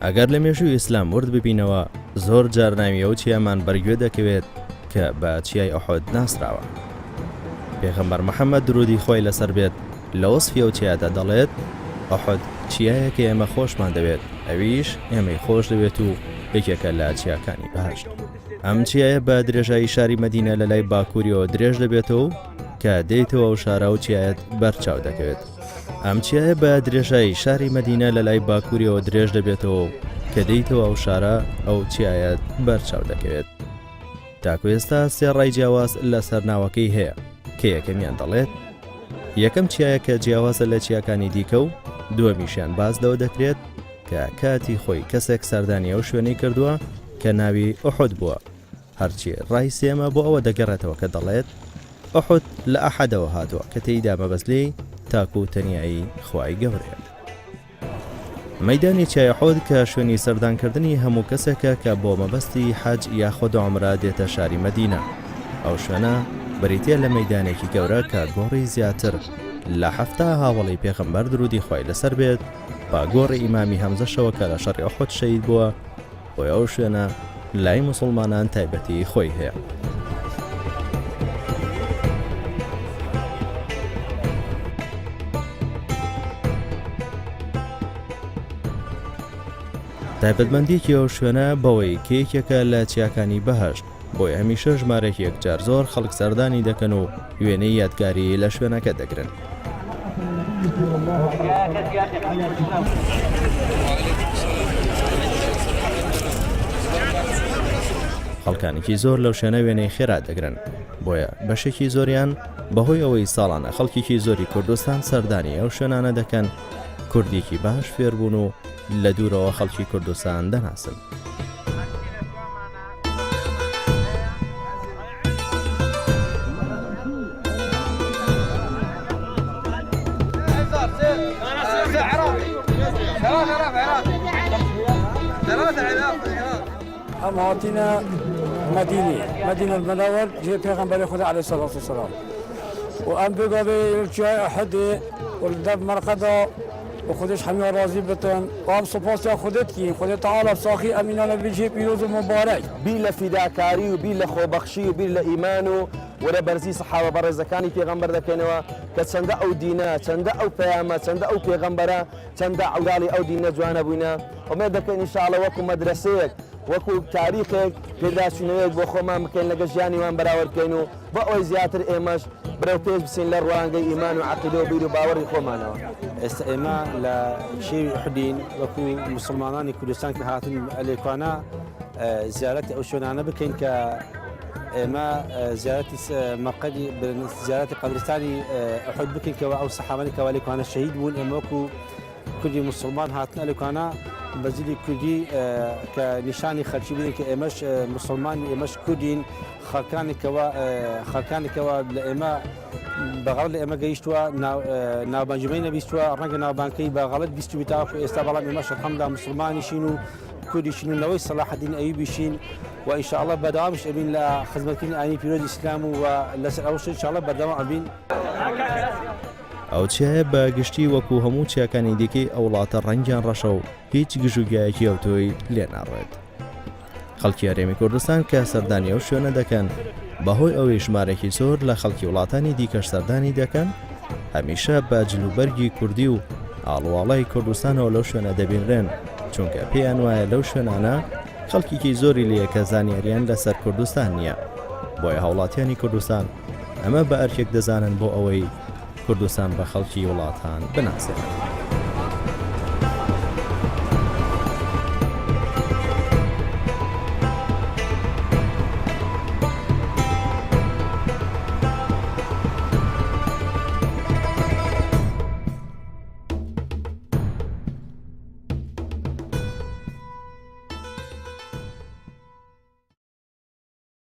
ئەگەر لە مێژووی ئیسلام ورد ببینەوە زۆر جار ناوی ئەو چیامان بەرگوێ دەکەوێت کە بە چیای ئوحود ناسراوە. پێغەمبەر محەممەد درودی خۆی لەسەر بێت لە وەسفی ئەو چیادا دەڵێت ئوحود چیایەکە ئێمە خۆشمان دەوێت، ئەویش ئێمەی خۆش دەوێت و یەکێکە لە چیاکانی بەهەشت. ئەم چیایە بە درێژایی شاری مەدینە لە لای باکووریەوە درێژ دەبێتەوە کە دێیتەوە و شارە و چیایەت بەرچاو دەکەوێت. ئەم چیایە بە درێژایی شاری مەدینە لە لای باکووریەوە درێژ دەبێتەوە کە دێیتەوە ئەو شارە ئەو چیایەت بەرچاو دەکەوێت. تاکو ئێستا سێ ڕای جیاواز لەسەر ناوەکەی هەیە کە یەکەمیان دەڵێت یەکەم چیایە کە جیاوازە لە چیاکانی دیکە و دووەمیشیان باز لەوە دەکرێت کە کاتی خۆی کەسێک سەردانی ئەو شوێنەی کردووە کە ناوی ئوحود بووە. هەرچی ڕای سێمە بۆ ئەوە دەگەڕێتەوە کە دەڵێت ئوحود لە ئەحەدەوە هاتووە کە تێیدا مەبەستلەی تاکو و تەنیایی خوای گەورەیە. مەیدانی چای ئوحود کە شوێنی سەردانکردنی هەموو کەسێکە کە بۆ مەبەستی حەج یاخود عومرە دێتە شاری مەدینە. ئەو شوێنە بریتە لە مەیدانێکی گەورە کە گۆڕی زیاتر لە هەفتا هاوڵی پێغەمبەر درودی خۆی لەسەر بێت با گۆڕی ئیمامی هەمزەشەوە کە لە شەڕی ئوحود شەهید بووە بۆی ئەو شوێنە لای موسڵمانان تایبەتی خۆی هەیە. تایبەتمەندیکی ئەو شوێنە بەوەی کێکێکە لە چیاکانی بەهەشت بۆی هەمیشە ژمارەی یەکجار زۆر خەڵک سەردانی دەکەن و وێنەی یادگاری لە شوێنەکە دەگرن. خەڵکانێکی زۆر لەو شوێنە وێنەی خێرا دەگرن بۆیە بەشێکی زۆریان بەهۆی ئەوەی ساڵانە خەڵکێکی زۆری کوردستان سەردانی ئەو شوێنانە دەکەن کوردێکی باش فێربوون و لە دوورەوە خەڵکی کوردستان دەناسن. أم هاتينا مدينة المنور جي پیغمبر خدا عليه الصلاة والسلام وأم بقى بالجاي أحد والدب مرقدة وخدش حمي راضي بتن وأم سپاس خودت كي خدا تعالى بساخي أمينانا بيجي بيروز مبارك بيلا فداكاري وبيلا خوبخشي وبيلا إيمانو ولا برزي صحابة برزكاني پیغمبر دكينوا كتشند أو دينا تشند أو قيامة تشند أو پیغمبرا تشند أو دالي أو دينا جوانا بوينا وما دكين إن شاء الله وكو مدرسيك وەکو تاریخێک پێداچوونەوەیەک بۆ خۆمان بکەین لەگە ژیانیوان بەراوردکەین و بە ئەوەی زیاتر ئێمەش برەو پێش بچین لە ڕوانگەی ئیمان و عەقیدە و بیر و باوەڕی خۆمانەوە. ئێستا ئێمە لە شێوی ئوحودین وەکو موسڵمانانی کوردستان کە هاتن ئەلێکوانە زیارەتی ئەو شوێنانە بکەین کە ئێمە زیارەتی مەقەدی زیارەتی قەبرستانی ئوحود بکەین کەەوە ئەو سەحابەی کە ئەلێکوانە شەهید بوون ئێمە وەکو کوردی مسلمان هاتن ئەلێکوانە بەزیلی کوردی کە نیشانی خەرچی بدەین کە ئێمەش مسلمانی ئێمەش کوردین خەڵکانێکەوە لە ئێمە بەغەڵ لە ئێمە گەیشتووە ناوبانجمەی نەبیستووە ڕەنگە ناوبانکەی بەغەڵت بیست بیتاوە ئێستا بەڵام ئێمەش الحەمدوللا مسلمانیشین و کوردیشین و لەوەی سەلاحەدین ئەیوبیشین و ئینشاءالله بەردەوامش ئەبین لە خزمەتکردنی ئاینی پیرۆزی ئیسلام و لەسەر ئەوش ئینشاءالله بەردەوام ئەبین. ئەو چیایە بە گشتی وەکو هەموو چیاکانی دیکەی ئەو وڵاتە ڕەنگیان ڕەشە و هیچ گژوگایەکی ئەوتۆی لێ ناڕێت. خەڵکی هەرێمی کوردستان کە سەردانی ئەو شوێنە دەکەن بەهۆی ئەوەی ژمارەی زۆر لە خەڵکی وڵاتانی دیکەش سەردانی دەکەن هەمیشە بە جلوبەرگی کوردی و ئاڵواڵای کوردستانەوە لەو شوێنە دەبینرێن چونکە پێیان وایە لەو شوێنانە خەڵکیکی زۆری لەیەکە زانیاریان لەسەر کوردستان نییە بۆیە هاوڵاتیانی کوردستان ئەمە بە ئەرکێک دەزانن بۆ ئەوەی کوردستان بە خەڵکی وڵاتان بناسێنن.